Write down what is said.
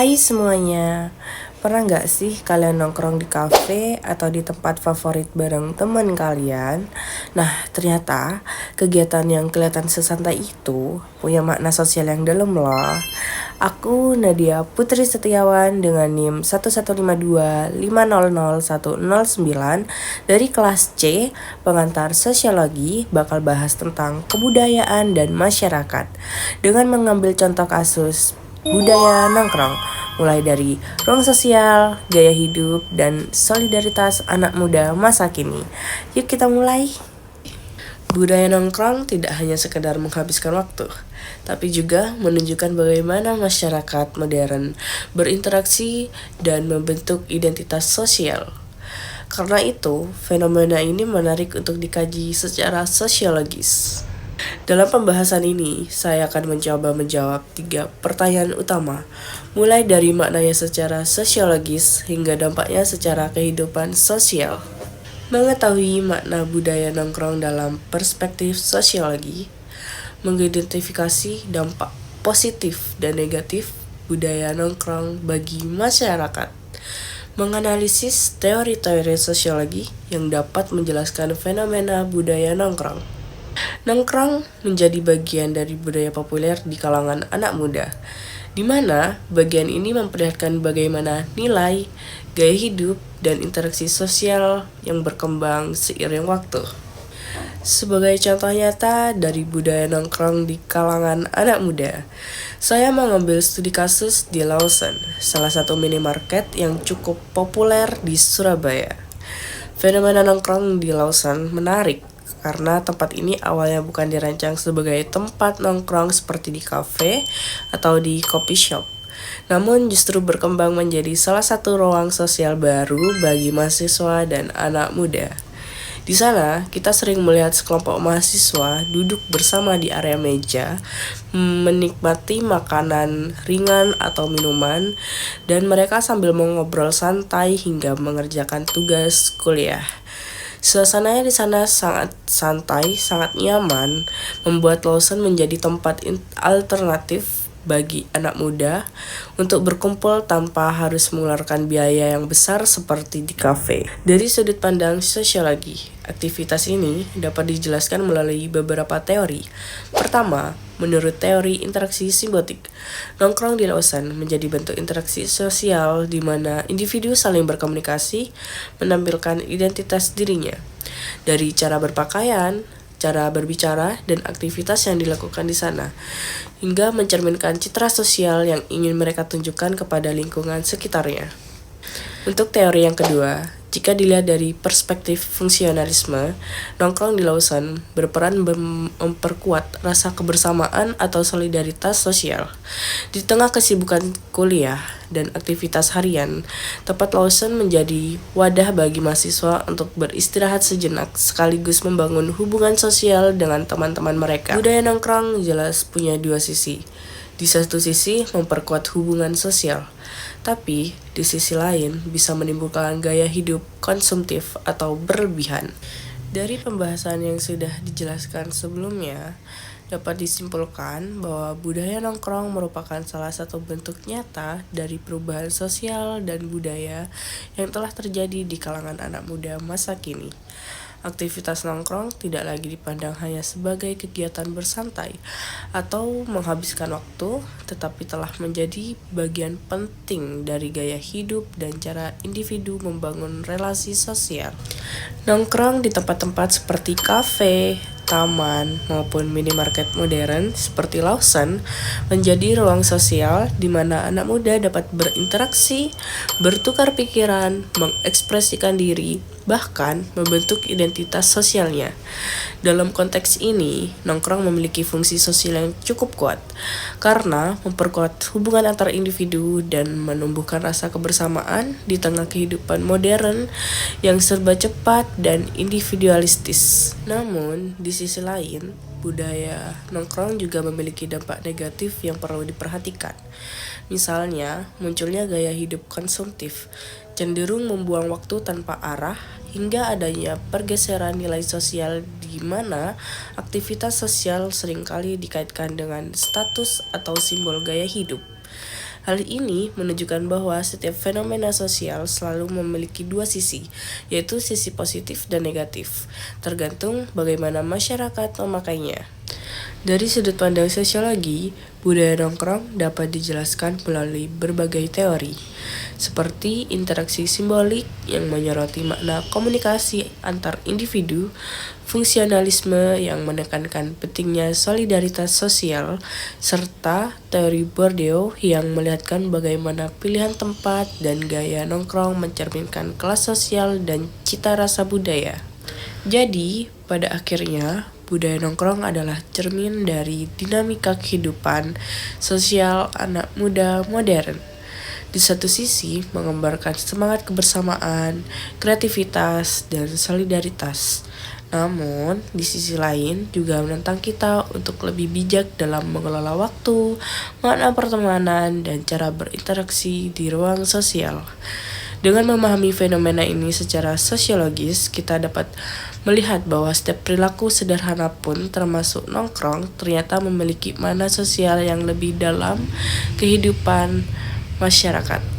Hai semuanya, pernah nggak sih kalian nongkrong di kafe atau di tempat favorit bareng teman kalian? Nah, ternyata kegiatan yang kelihatan sesantai itu punya makna sosial yang dalam loh. Aku Nadia Putri Setiawan dengan NIM 11525000109 dari kelas C, pengantar sosiologi, bakal bahas tentang kebudayaan dan masyarakat dengan mengambil contoh kasus budaya nongkrong, mulai dari ruang sosial, gaya hidup, dan solidaritas anak muda masa kini. Yuk kita mulai. Budaya nongkrong tidak hanya sekedar menghabiskan waktu, tapi juga menunjukkan bagaimana masyarakat modern berinteraksi dan membentuk identitas sosial. Karena itu, fenomena ini menarik untuk dikaji secara sosiologis. Dalam pembahasan ini, saya akan mencoba menjawab 3 pertanyaan utama, mulai dari maknanya secara sosiologis hingga dampaknya secara kehidupan sosial. Mengetahui makna budaya nongkrong dalam perspektif sosiologi, mengidentifikasi dampak positif dan negatif budaya nongkrong bagi masyarakat, menganalisis teori-teori sosiologi yang dapat menjelaskan fenomena budaya nongkrong. Nongkrong menjadi bagian dari budaya populer di kalangan anak muda, di mana bagian ini memperlihatkan bagaimana nilai, gaya hidup, dan interaksi sosial yang berkembang seiring waktu. Sebagai contoh nyata dari budaya nongkrong di kalangan anak muda, saya mengambil studi kasus di Lawson, salah satu minimarket yang cukup populer di Surabaya. Fenomena nongkrong di Lawson menarik karena tempat ini awalnya bukan dirancang sebagai tempat nongkrong seperti di kafe atau di coffee shop, namun justru berkembang menjadi salah satu ruang sosial baru bagi mahasiswa dan anak muda. Di sana, kita sering melihat sekelompok mahasiswa duduk bersama di area meja, menikmati makanan ringan atau minuman, dan mereka sambil mengobrol santai hingga mengerjakan tugas kuliah. Suasananya di sana sangat santai, sangat nyaman, membuat Lawson menjadi tempat alternatif bagi anak muda untuk berkumpul tanpa harus mengeluarkan biaya yang besar seperti di kafe. Dari sudut pandang sosiologi, aktivitas ini dapat dijelaskan melalui beberapa teori. Pertama, menurut teori interaksi simbiotik, nongkrong di Lawson menjadi bentuk interaksi sosial di mana individu saling berkomunikasi, menampilkan identitas dirinya. Dari cara berpakaian, cara berbicara, dan aktivitas yang dilakukan di sana, hingga mencerminkan citra sosial yang ingin mereka tunjukkan kepada lingkungan sekitarnya. Untuk teori yang kedua, jika dilihat dari perspektif fungsionalisme, nongkrong di Lawson berperan memperkuat rasa kebersamaan atau solidaritas sosial. Di tengah kesibukan kuliah dan aktivitas harian, tempat Lawson menjadi wadah bagi mahasiswa untuk beristirahat sejenak sekaligus membangun hubungan sosial dengan teman-teman mereka. Budaya nongkrong jelas punya dua sisi. Di satu sisi memperkuat hubungan sosial, tapi di sisi lain bisa menimbulkan gaya hidup konsumtif atau berlebihan. Dari pembahasan yang sudah dijelaskan sebelumnya, dapat disimpulkan bahwa budaya nongkrong merupakan salah satu bentuk nyata dari perubahan sosial dan budaya yang telah terjadi di kalangan anak muda masa kini. Aktivitas nongkrong tidak lagi dipandang hanya sebagai kegiatan bersantai atau menghabiskan waktu, tetapi telah menjadi bagian penting dari gaya hidup dan cara individu membangun relasi sosial. Nongkrong di tempat-tempat seperti kafe, taman, maupun minimarket modern seperti Lawson menjadi ruang sosial di mana anak muda dapat berinteraksi, bertukar pikiran, mengekspresikan diri, bahkan membentuk identitas sosialnya. Dalam konteks ini, nongkrong memiliki fungsi sosial yang cukup kuat karena memperkuat hubungan antar individu dan menumbuhkan rasa kebersamaan di tengah kehidupan modern yang serba cepat dan individualistis. Namun, di sisi lain, budaya nongkrong juga memiliki dampak negatif yang perlu diperhatikan. Misalnya, munculnya gaya hidup konsumtif, cenderung membuang waktu tanpa arah, hingga adanya pergeseran nilai sosial di mana aktivitas sosial seringkali dikaitkan dengan status atau simbol gaya hidup. Hal ini menunjukkan bahwa setiap fenomena sosial selalu memiliki dua sisi, yaitu sisi positif dan negatif, tergantung bagaimana masyarakat memakainya. Dari sudut pandang sosiologi, budaya nongkrong dapat dijelaskan melalui berbagai teori, seperti interaksi simbolik yang menyoroti makna komunikasi antar individu, fungsionalisme yang menekankan pentingnya solidaritas sosial, serta teori Bourdieu yang melihatkan bagaimana pilihan tempat dan gaya nongkrong mencerminkan kelas sosial dan cita rasa budaya. Jadi, pada akhirnya, budaya nongkrong adalah cermin dari dinamika kehidupan sosial anak muda modern. Di satu sisi, menggambarkan semangat kebersamaan, kreativitas, dan solidaritas. Namun, di sisi lain juga menentang kita untuk lebih bijak dalam mengelola waktu, makna pertemanan, dan cara berinteraksi di ruang sosial. Dengan memahami fenomena ini secara sosiologis, kita dapat melihat bahwa setiap perilaku sederhana pun, termasuk nongkrong, ternyata memiliki makna sosial yang lebih dalam kehidupan masyarakat.